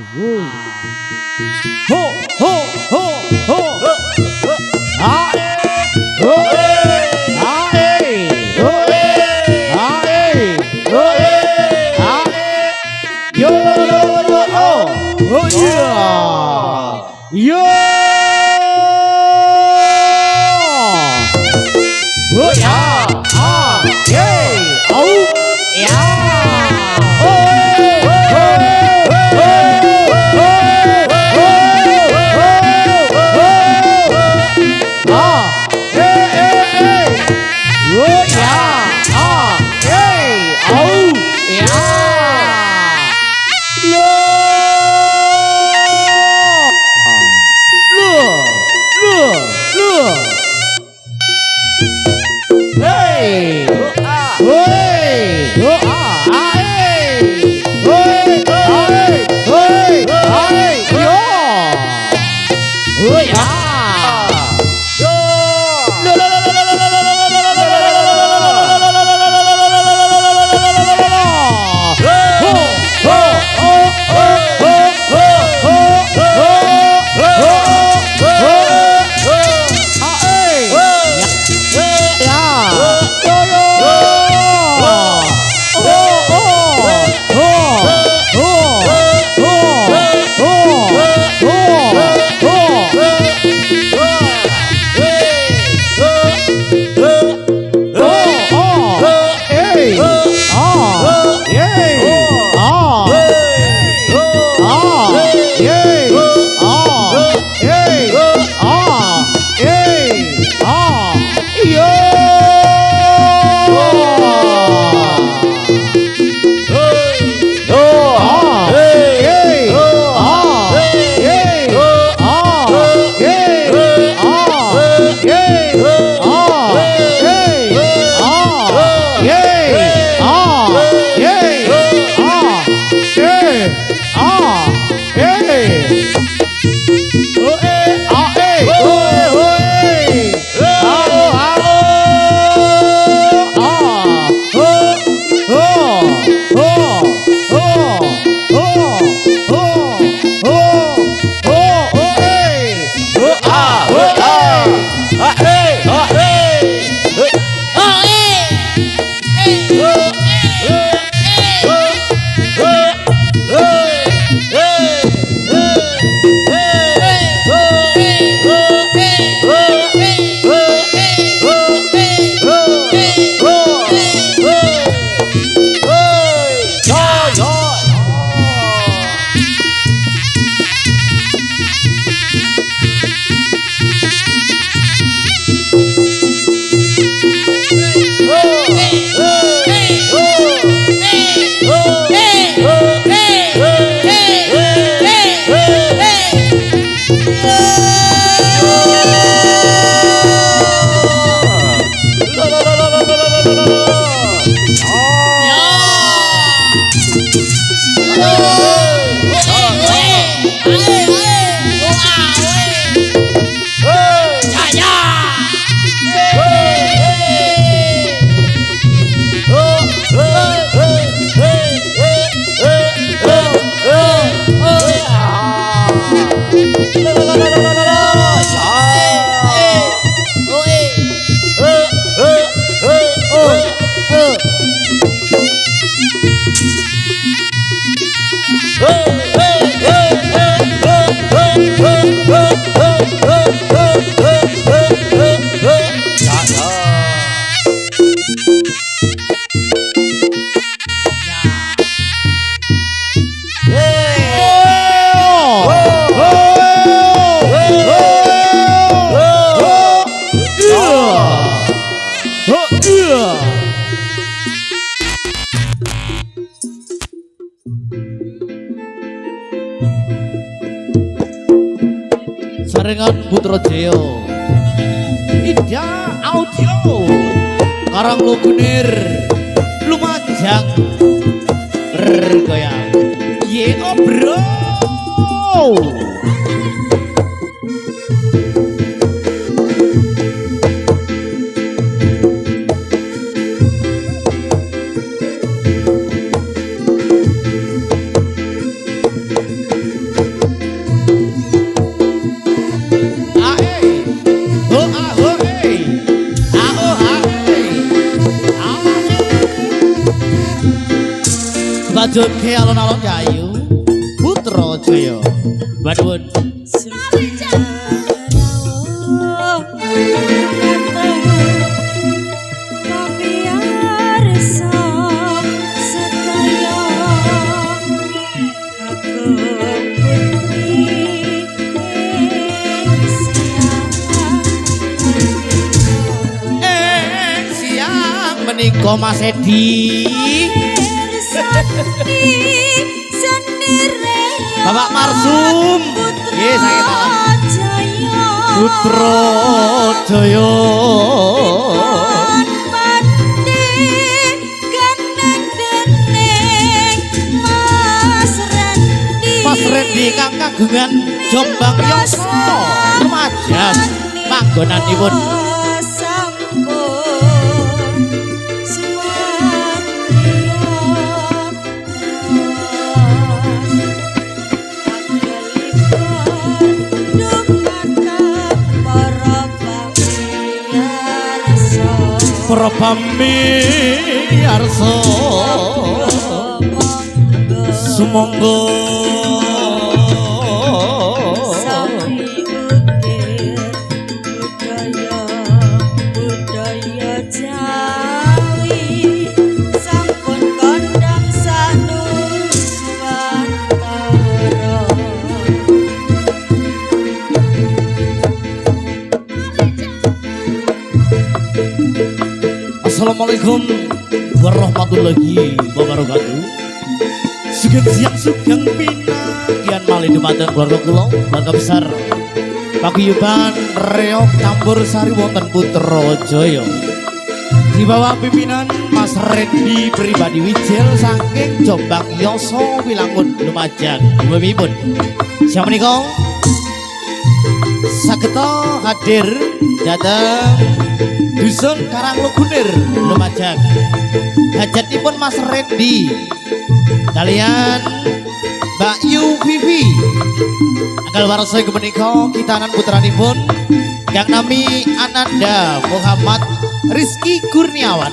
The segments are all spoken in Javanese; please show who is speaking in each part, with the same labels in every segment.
Speaker 1: Ho ho ho ho. Ae. Ho ae. Ho ae. Ho ae. Yo yo yo yo. Oh yeah. Yo. Oh yeah. Ah. Yeah. Oh yeah. Oh.
Speaker 2: Sarengan Putra Jaya Ida Audio Karang Lukunir Lumajang bergoyang ye bro. nglajokke alon-alon Yayu Putra Jaya. Baduun. Menika Mas Edi Bapak Marsum nggih saya Putra Jaya Mas Rendi kang kagungan Jombang Yasa Lumajang panggonanipun para pamirsa sumangga
Speaker 3: budaya Jawi sampun kondang sanuswantara.
Speaker 2: Assalamualaikum warahmatullahi wabarakatuh. Sugeng siang sugeng pinanggihan malih dumateng keluarga kula, keluarga besar paguyuban reok campur sari wonten Putra Jaya. Di bawah pimpinan Mas Rendi Pribadi Wijil saking Jombang Yasa Wilangun Lumajang. Umumipun siang menika sageta hadir dateng Dusun Karanglogunir Lumajang. Hajatipun Mas Rendi kalian Mbak Yu Vivi anggal warsa kemenika kitanan putranipun yang nami Ananda Muhammad Rizky Kurniawan.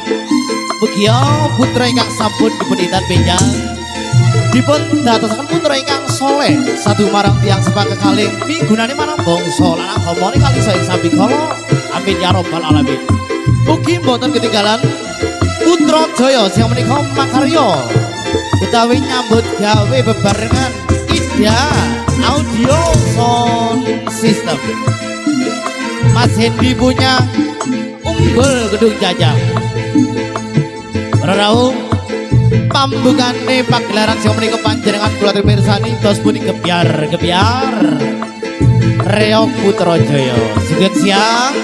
Speaker 2: Mugia putra ingkang sampun dipunitan benjang dipun dadosaken putra ingkang soleh satu marang tiang sebagai kalih migunani marang bangsa lanang homone kali saing sambi kala. Amin ya robbal alamin. Mugi mboten ketinggalan Putra Jaya sing menika makarya utawi nyambut gawe bebarengan Ida Audio Sound System. Mas Hendi punya Unggul Gedung Jajang. Rarau pambukane pagelaran sing menika panjenengan kula mirsani dos puni gebyar-gebyar reok Putra Jaya. Sugeng siang,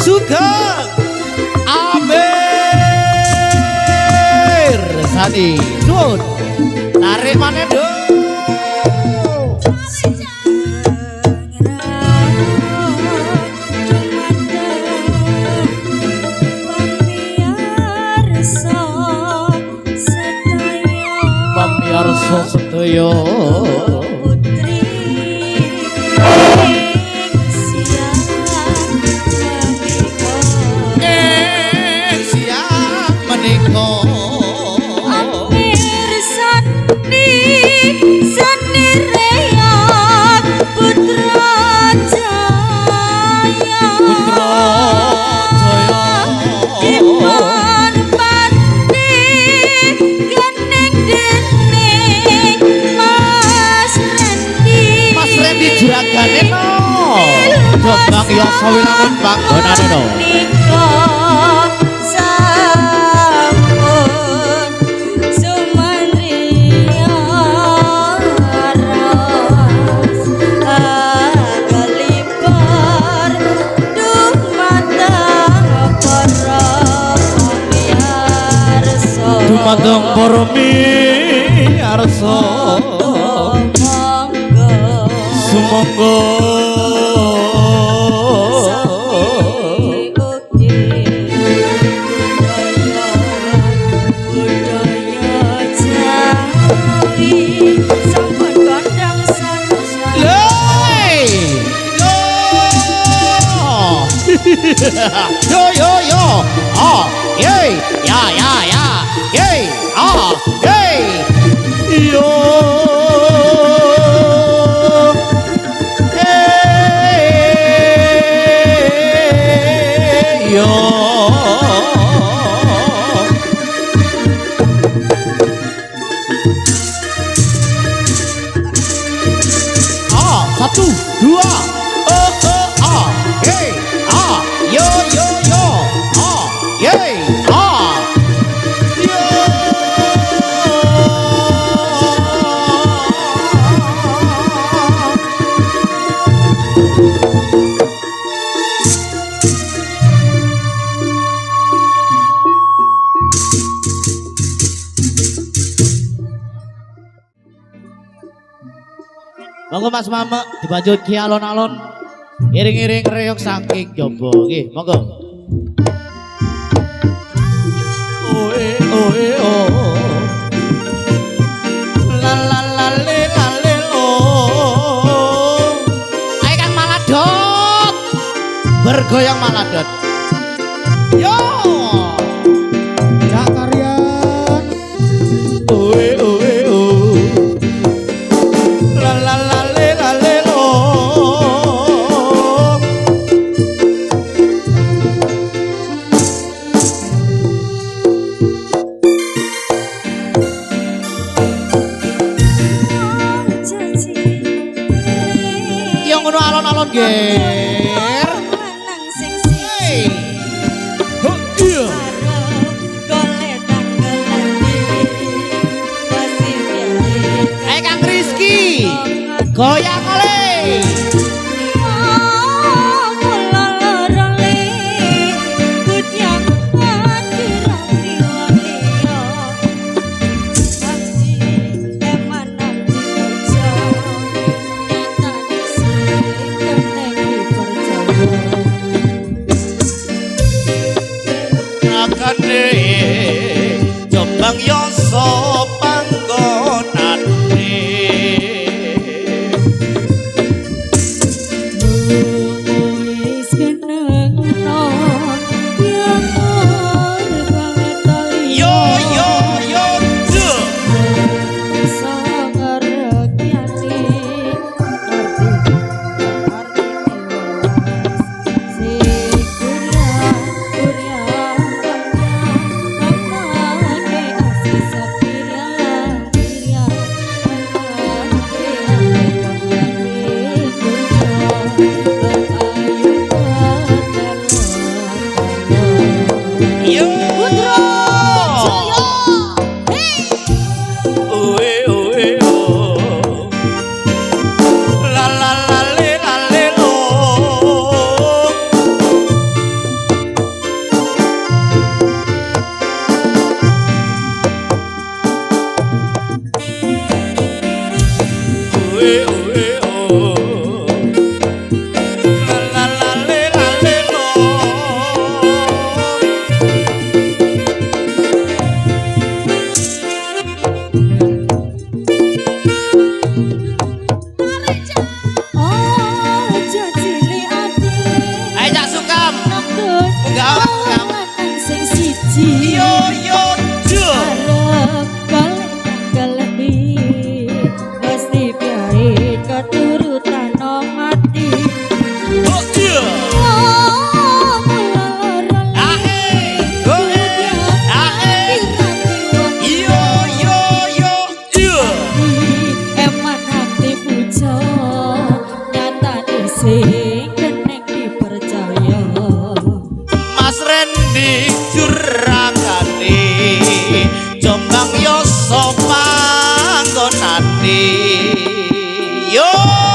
Speaker 2: sugeng Amir Sadi Dun tarik maneh do. Pamirsa sedaya juragane no Jombang Yasa Wilangun panggonane no
Speaker 3: sampun sumandriya ras agalipar
Speaker 2: dumateng para miyarsa sumangga yo yo yo ah yey ya ya ya yey ah yey yo yo satu dua hey yo yo yo yay yo monggo Mas Mama dibanjut ki alon-alon iring-iring reog saking jaba nggih monggo oe oe oh la la la le oh ayo Kang Maladot bergoyang Maladot yo
Speaker 1: Cak Karyan.
Speaker 2: oe oe oh la la la alon-alon ger
Speaker 3: lanang sing siji
Speaker 2: iya
Speaker 3: golek tanggalane masih biare
Speaker 2: Kang Rizky goyang oleh Jombang yoso panggonane
Speaker 3: wis keneng non yang banget
Speaker 2: yo yo yo
Speaker 3: sangar kiani
Speaker 2: yo oe oe oh la la la le lo oe oe oh la la la le lo yo yo
Speaker 3: keturutan mati
Speaker 2: oh iya yo yo yo yo
Speaker 3: eman hati puja nyatane sing keneng dipercaya
Speaker 2: Mas Randy Juragane Jombang yoso panggonane yo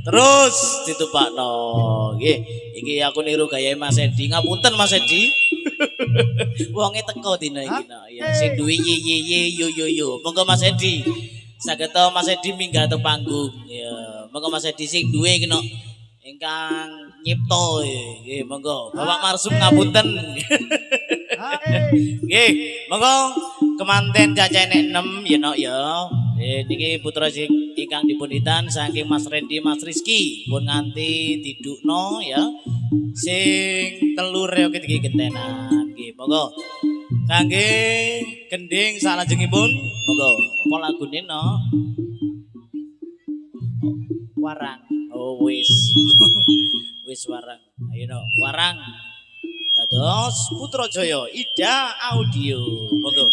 Speaker 4: Terus ditupakno. Nggih, iki aku niru gayae Mas Edi. Ngapunten Mas Edi. Wonge teko dina iki no. Ya sing duwe ye yo. Monggo Mas Edi. Saged Mas Edi minggah teng panggung. Ya, monggo Mas Edi sing duwe iki no. Ingkang nyipto nggih, monggo. Bapak Marsum ngapunten. Nggih, monggo kemanten cacahe nek 6 ya no ya. Niki putra sing ingkang dipunitan saking Mas Rendi Mas Rizky pun nganti didukno ya. Sing telur ya iki gentenan. Nggih, monggo. Kangge gending salajengipun monggo. Apa lagune no? Warang. Oh wis. Wis warang. Ayo no, warang. Dados Putrajaya Ida Audio. Monggo.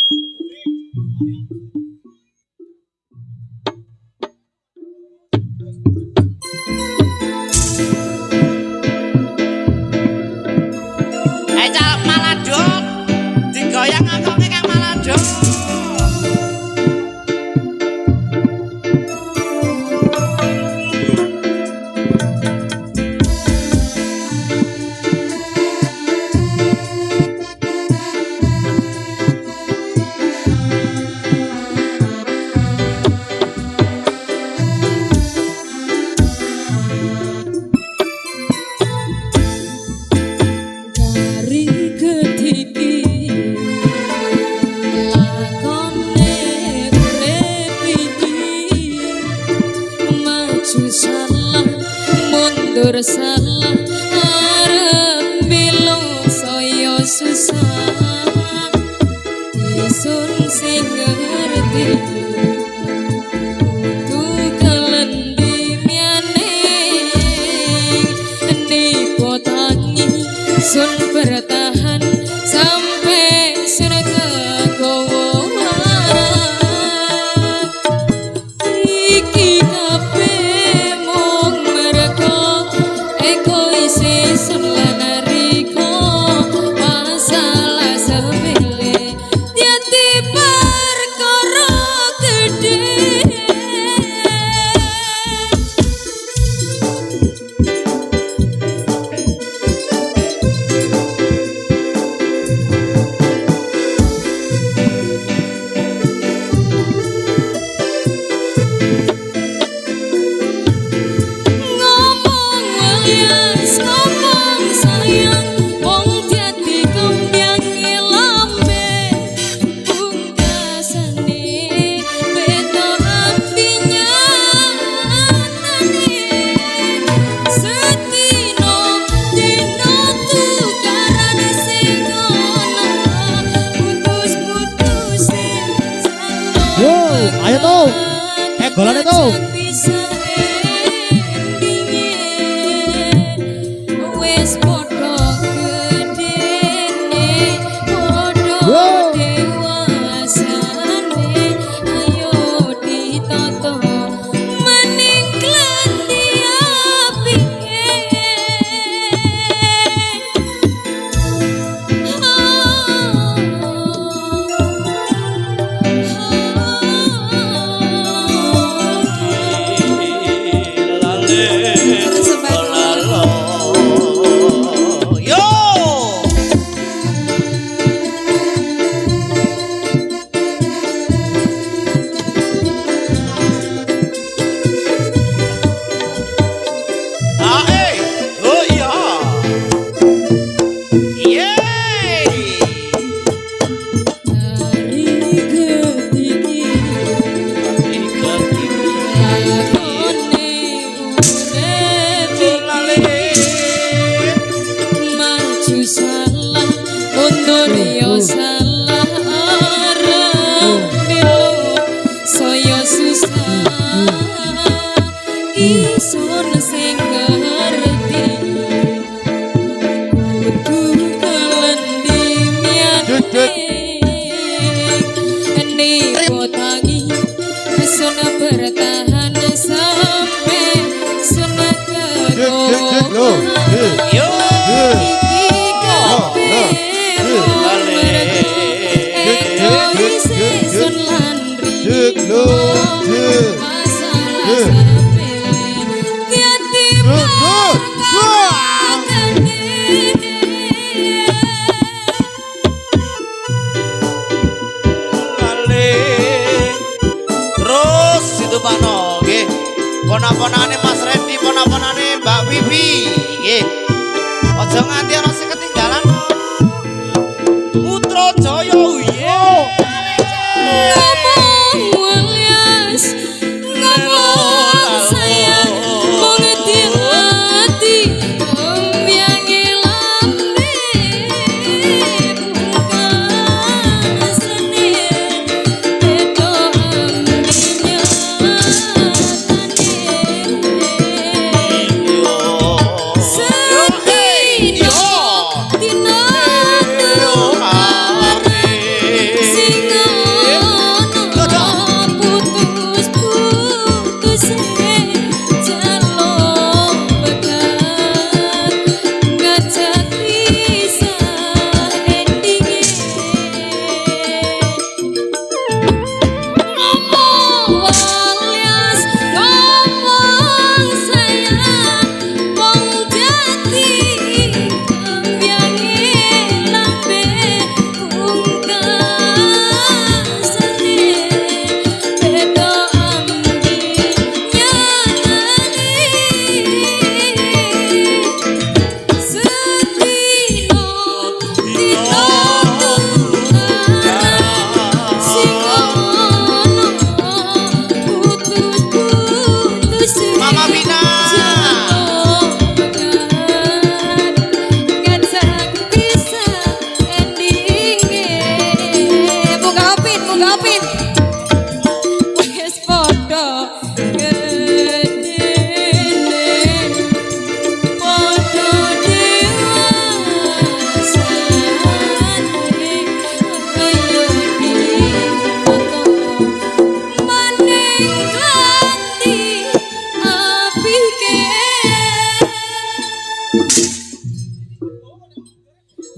Speaker 4: Maladon digoyang ngakone Kang Maladon.
Speaker 3: Salah arep belok saya susah disun sing ngerti tukalan dimiane nipo tangi sun bertahan sampai surga gowo iki kabeh
Speaker 1: Ayo tuh. Golane tuh.
Speaker 3: Wes podo gedene podo dewasane ayo ditoto maning klenti apike Isun sing ngerti kudu kelendi miane eni kotangi sun bertahan sampai sun kedo yo iki kabeh sun landri masalah sepele
Speaker 4: Pakno nggih. Ponak-ponakane Mas Randy, ponak-ponakane Mbak Vivi nggih. Aja nganti ana sing ketinggalan. Putrajaya uye.
Speaker 3: Ngomong walias, ngomong sayang, mong hati-hati, mbiyange lambe pungkasane, beda ambinya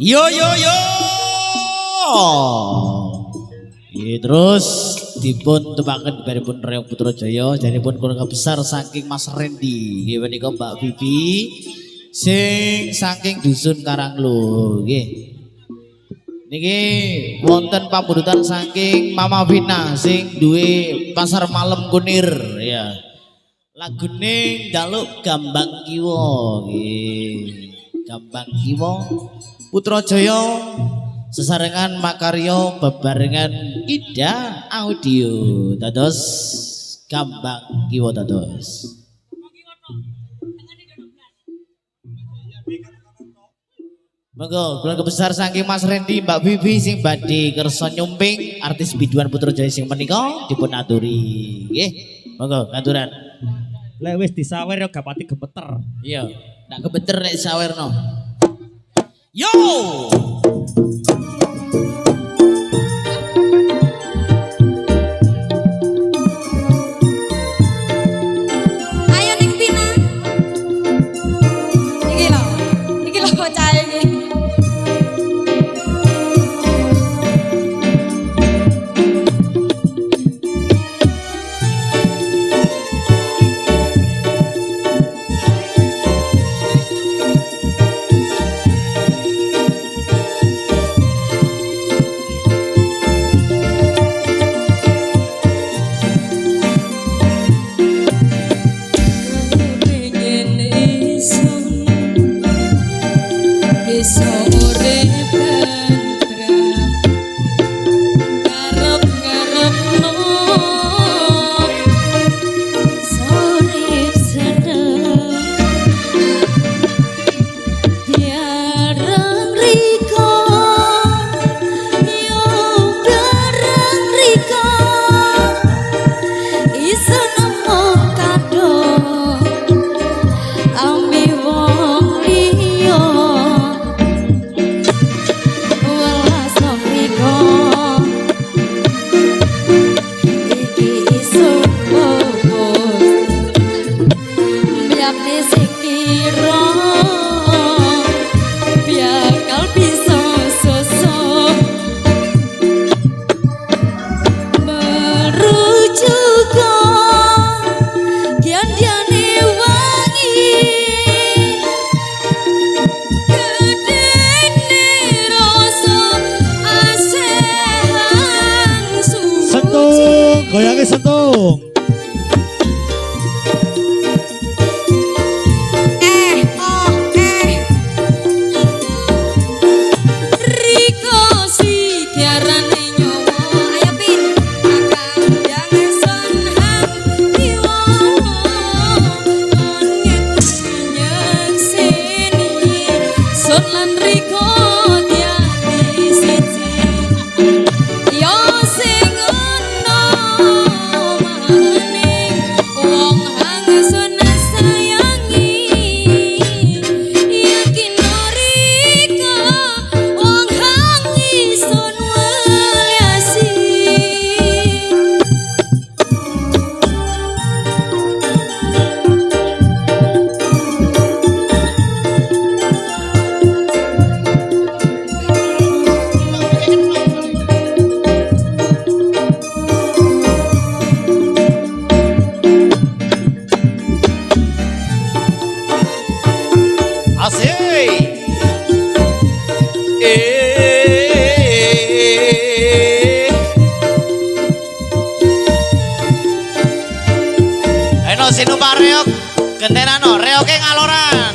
Speaker 2: Yo yo yo. Terus dipun tepaken baripun Reog Putrajaya janipun keluarga besar saking Mas Randy nggih menika Mbak Vivi sing saking dusun Karanglo nggih. Niki wonten pamburutan saking Mama Vina sing duwe pasar malam Kunir ya. Lagune njaluk Gambang Kiwa nggih. Gambang Kiwa Putrajaya sesarengan makarya bebarengan Ida Audio dados Gambang Kiwa dados. Monggo keluarga besar saking Mas Randy Mbak Vivi sing badhe kersa nyumping artis biduan Putrajaya sing menika dipun aturi nggih. Monggo aturan.
Speaker 1: Lek wis disawer ya gak pati gemeter.
Speaker 2: Iya, nak kebeter nek sawerno. Yo!
Speaker 3: Ayo ning Tina. Iki lho bocahe iki.
Speaker 1: Goyangnya sentuh.
Speaker 2: Ayo sinumpak reok gentenano reoke ngaloran.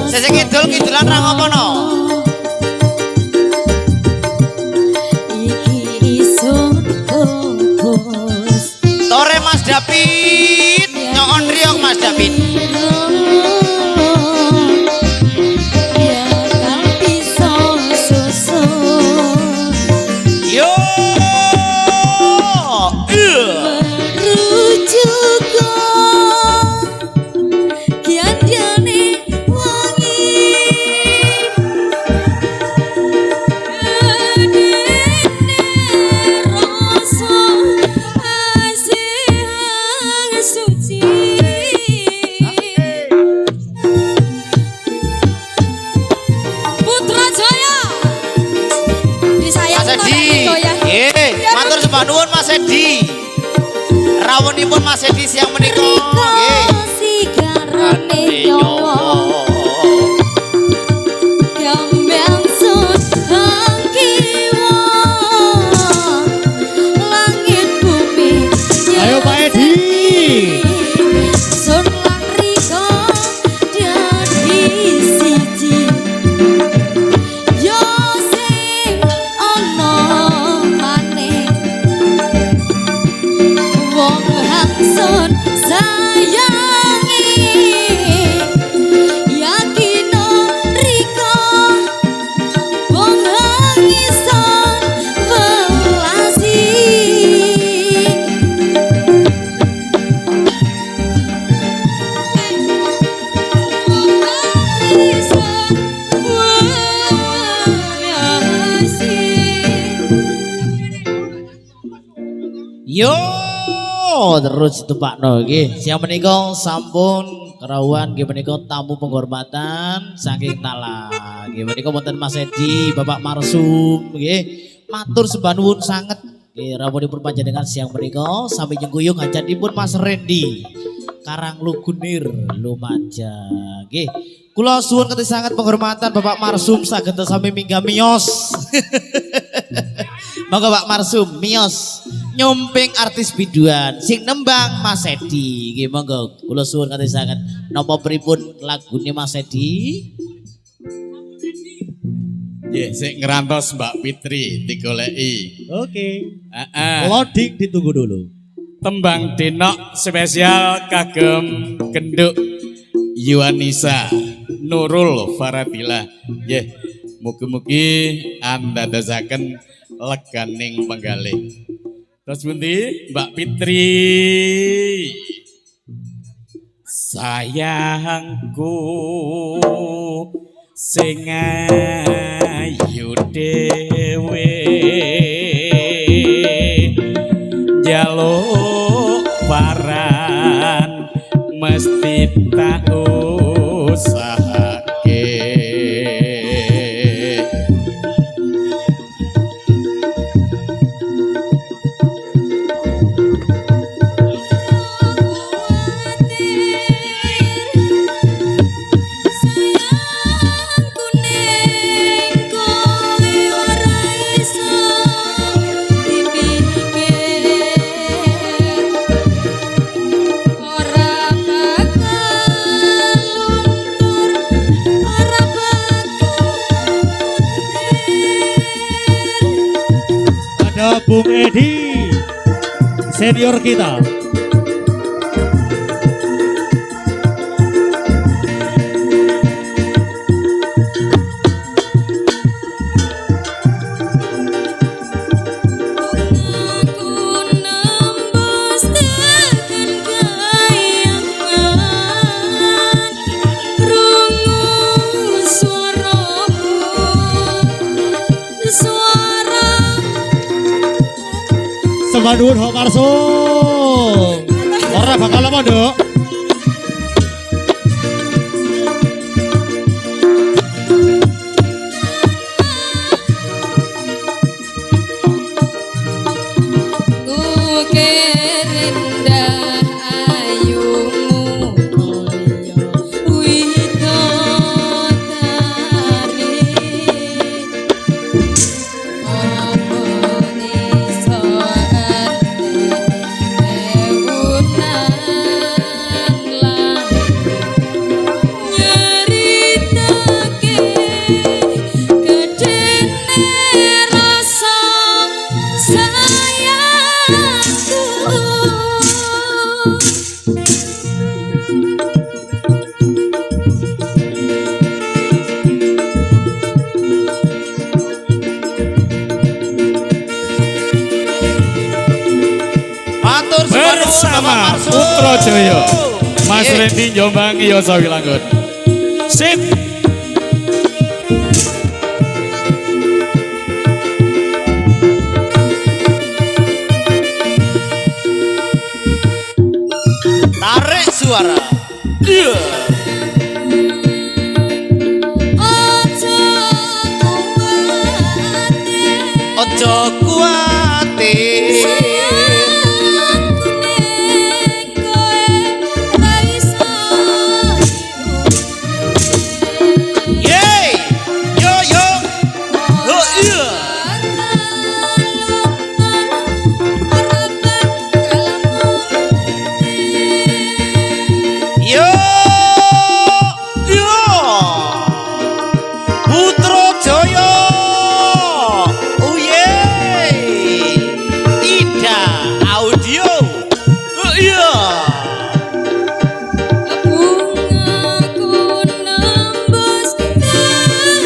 Speaker 2: Sesek kidulan ra ngopono. Tore Mas David, nyokon riok Mas David. Yo, matur sembah nuwun Mas Edi. Rawuhipun Mas Edi siang menika nggih. Sigarane nyawa. Gambean susah kiwa. Langit bumi.
Speaker 1: Ayo Pak Edi.
Speaker 3: Sun lan riko dadi siji. Yo sing ana wong hangsun sayangi yakino riko wong hangison welasi
Speaker 2: Yo, terus itu Pak No nggih. Siang menika sampun kerawuhan nggih menika tamu penghormatan saking Tala. Nggih menika wonten Mas Edi, Bapak Marsum nggih. Matur sembah nuwun sanget nggih rawuhipun panjenengan siang menika sami nyengkuyung hajatipun Mas Randy. Karang Lugunir Lumajang nggih. Kula suwun kanthi sangat penghormatan Bapak Marsum saged sami minggah miyos. Monggo Pak Marsum miyos nyomping artis biduan sing nembang Mas Edi nggih monggo kula suwun kanthi sanget napa pripun lagune Mas Edi.
Speaker 5: Nggih sik ngrantos Mbak Fitri digoleki.
Speaker 1: Oke.
Speaker 5: Heeh.
Speaker 1: Loading ditunggu dulu.
Speaker 5: Tembang denok spesial kagem genduk Yuanisa Nurul Faradila. Nggih mugi-mugi andadosaken leganing penggalih. Terus pundi Mbak Fitri. Sayangku sing ayu dhewe jaluk paran mesti tak usahake.
Speaker 1: Bung Edi senior kita. Sembah nuwun Hok Marsum. Ora bakal apa, Nduk.
Speaker 5: bersama Putra Jaya Mas Rendi Jombang Yosa Wilanggun. Sip.
Speaker 4: Tarik suara. Iya. Ojo kuate. Yeay. Yo yo. Oh iya. Yo yo Putra Jaya uye Ida audio iya
Speaker 3: Bungaku nembus tangan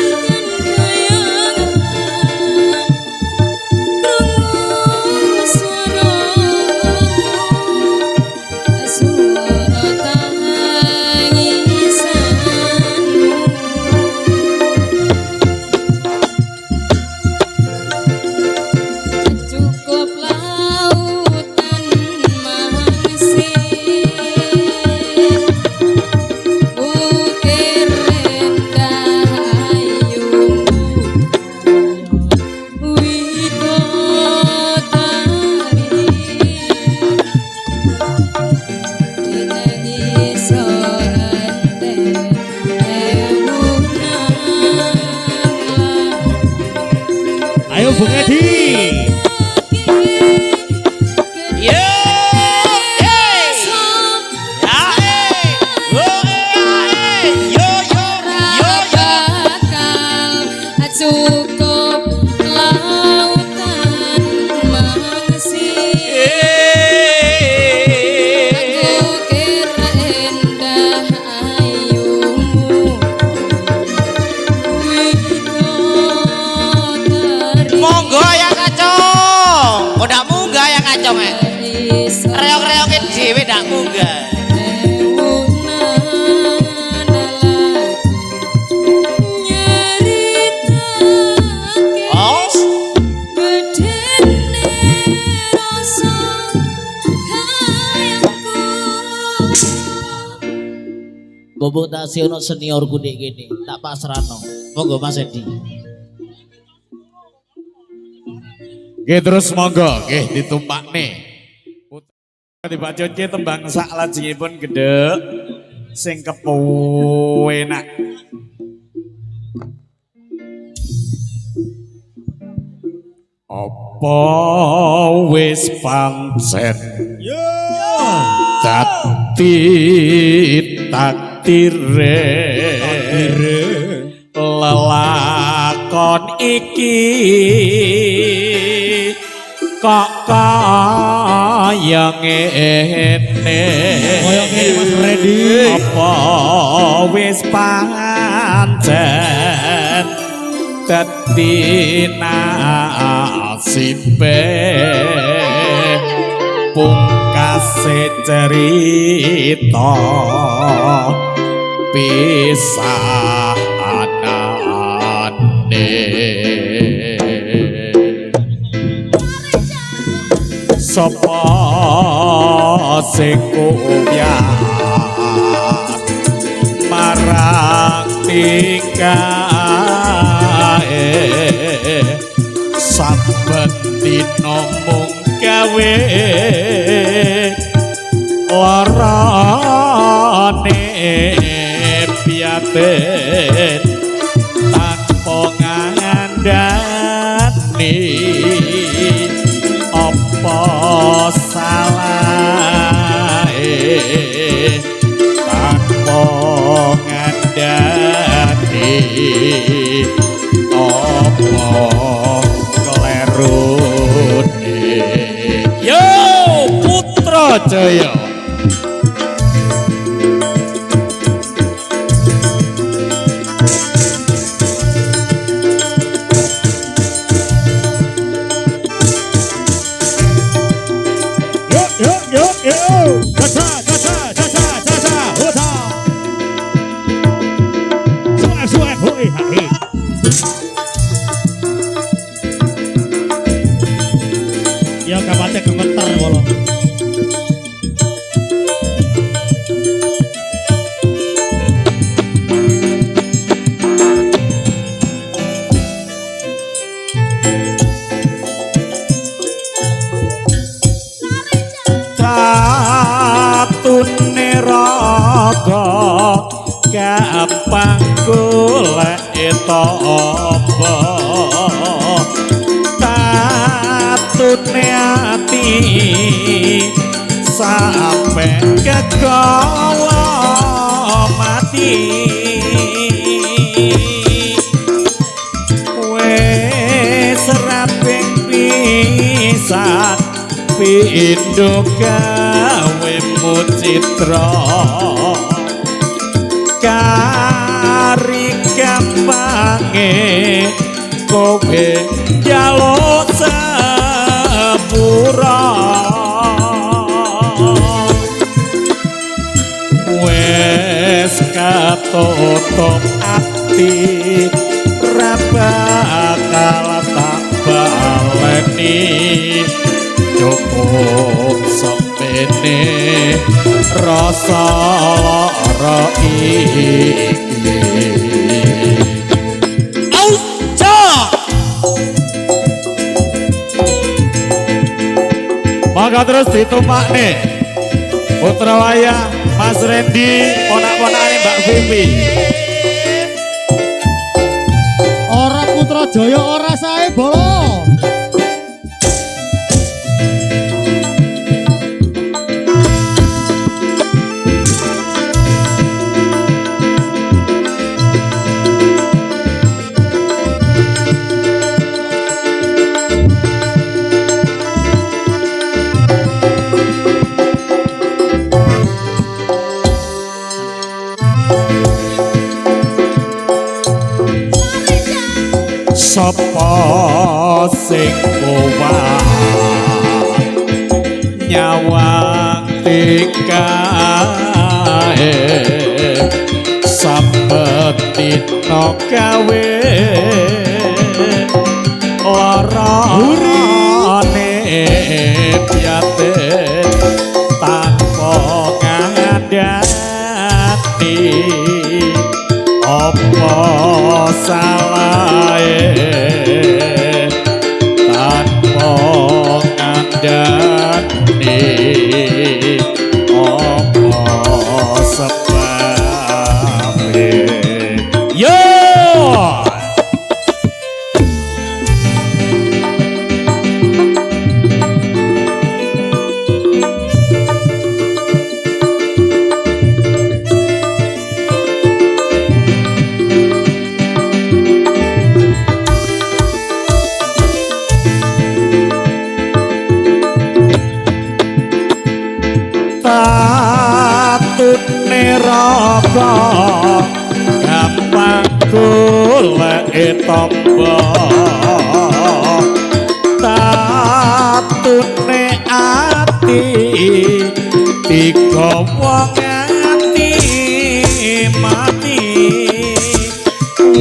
Speaker 3: goyangan krungu suara tangisanmu cukup lautan mangsih ukir rendah ayumu widodari sorante
Speaker 1: Ayo Bung Edi.
Speaker 4: yo yo
Speaker 3: cukup lautan mangsih aku kira indah ayumu widodari
Speaker 4: monggo ya kacong udah munggah ya kacong reok-reokin dhewe ndak munggah oh
Speaker 2: Bobo tak siono senior kudik gini, tak pasrano. Monggo Mas Edi.
Speaker 5: Oke terus monggo, oke ditumpak nih. Dibacut ke tembang sak lajengipun gede, sing kepenak. Apa wis pancen dadi takdire lelakon iki kok kaya ngene
Speaker 1: Kaya ngene, Mas Freddy.
Speaker 5: apa wis pancen dadi nasibe pungkase cerita pisanane sapa sing kuwyat marang tikae saben dina mung gawe larane piaten tanpa ngandani apa salahe tanpa ngandani apa klerune yo Putra Jaya
Speaker 1: Yo yo yo.
Speaker 5: neraga gampang golek toba tatune ati sampe kegawa mati wes raping pisan pindho gawe mucitra kari gampange kowe jaluk sepura wes katutup ati ra bakal tak baleni cukup sepene rasa lara iki maka terus ditumpah nih Putra Wayang Mas Randy ponak-ponakane Mbak Vivi
Speaker 1: Ora Putrajaya ora sae bolo.
Speaker 5: sapa sing kuwat nyawang tikae sampetino gawe larane piate tanpa ngandani apa salahe tanpa ngandani apa sebabe yo neraka gampang golek tombo tatune ati digawa nganti mati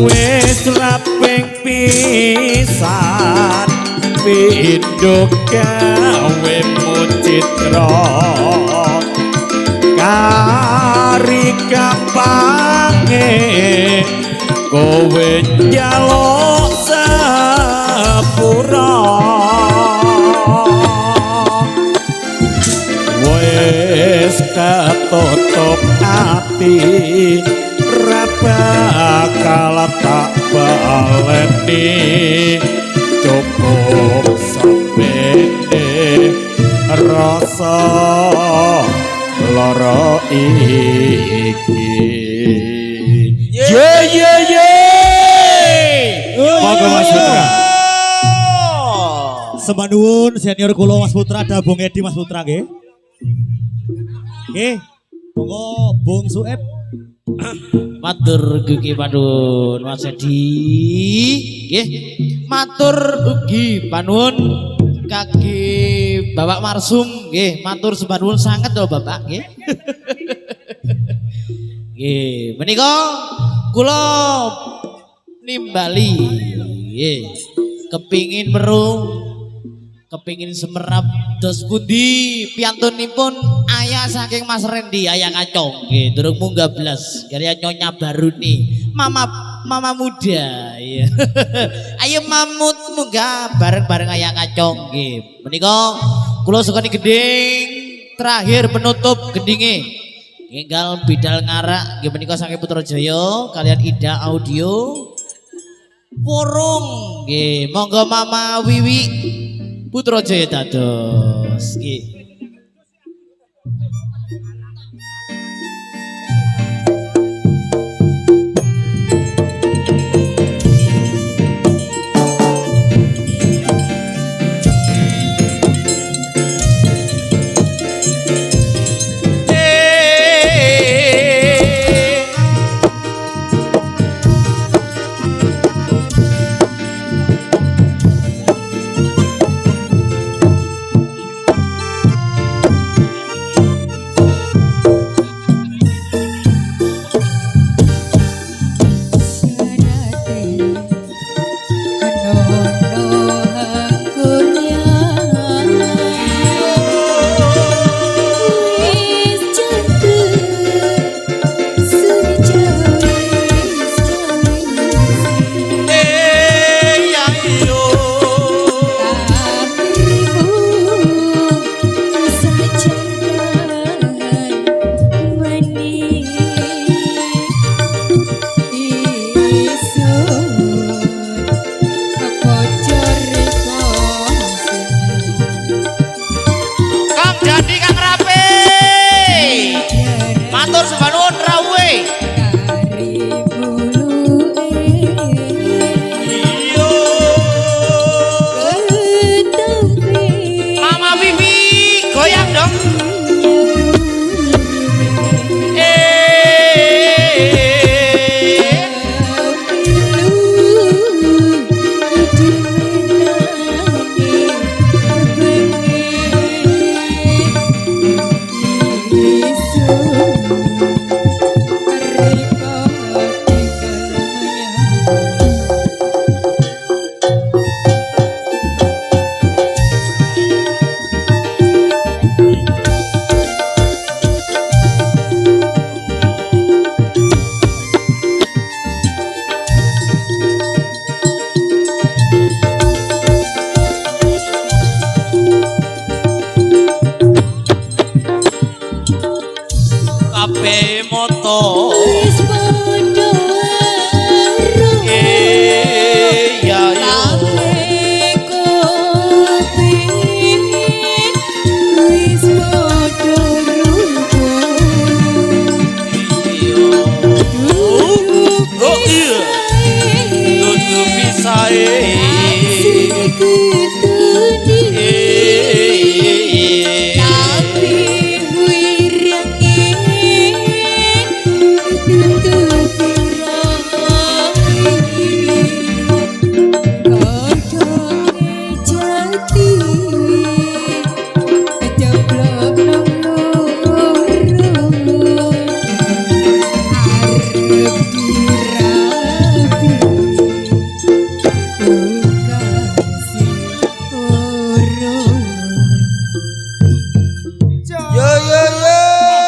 Speaker 5: wis raping pisan pindho gawe mucitra kari gampange kowe njaluk sepura wis katutup ati ra bakal tak baleni cukup sampe rasa lara iki ye monggo Mas Putra
Speaker 1: Sembah nuwun senior kula Mas Putra ada Bung Edi Mas Putra nggih. Nggih. Monggo Bung Sueb.
Speaker 4: Matur ugi panuwun Mas Edi. Nggih. Matur ugi panuwun kaki Bapak Marsum nggih, matur sembah nuwun sanget lho Bapak nggih. Nggih, menika kula nimbali nggih. Kepingin merung, kepingin semerap dos pundi piantunipun ayah saking Mas Randy ayah kacong nggih, durung munggah blas karya Nyonya Baruni. Mama muda ya. Ayo mamut munggah bareng-bareng ayah kacong nggih. Menika kula sukani gedeng
Speaker 2: terakhir penutup gendinge enggal bidal ngarak nggih menika saking Putrajaya kalian Ida Audio Purung nggih monggo Mama Wiwi Putrajaya dados nggih.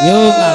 Speaker 2: Yo